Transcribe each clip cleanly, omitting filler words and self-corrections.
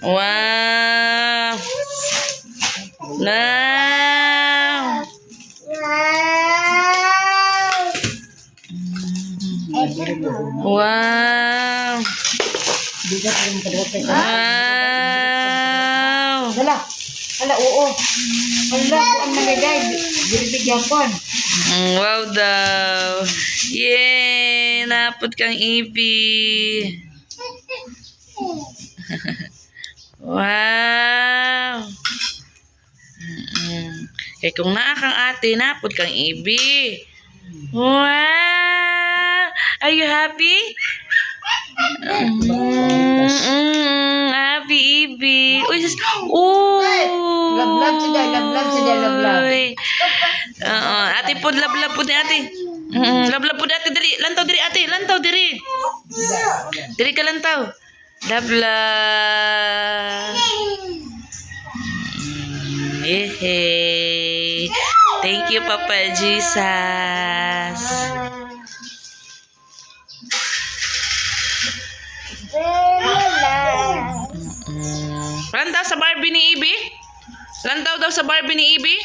Wow. Wow. Wow. Wow. Hala. Hala, oo. Hala, po ang nagagay. Binibigyan ko. Wow daw. Yay! Napot kang ibi. Wow. Kaya kung naa kang ate, napot kang ibi. Wow. Are you happy? Happy ibi. Uy, sis. Love sila, love sila, love. Ate po, love po ni ate. Love po ni ate, dali. Lantaw diri ate, lantaw diri. Diri ka lantaw. Love. Yehey. Thank you, Papa Jesus. Lantaw sa Barbie ni Ibi? Lantaw daw sa Barbie ni Ibi?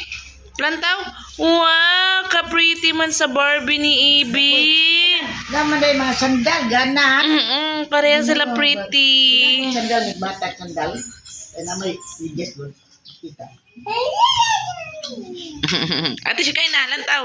Lantaw? Wow, ka-pretty man sa Barbie ni Ibi. Naman na yung mga sandal, gana. Pareha sila pretty. Sandal, bata sandal. Eh, naman, i-guess mo. Kita. Ate, siya kayo na, lantaw.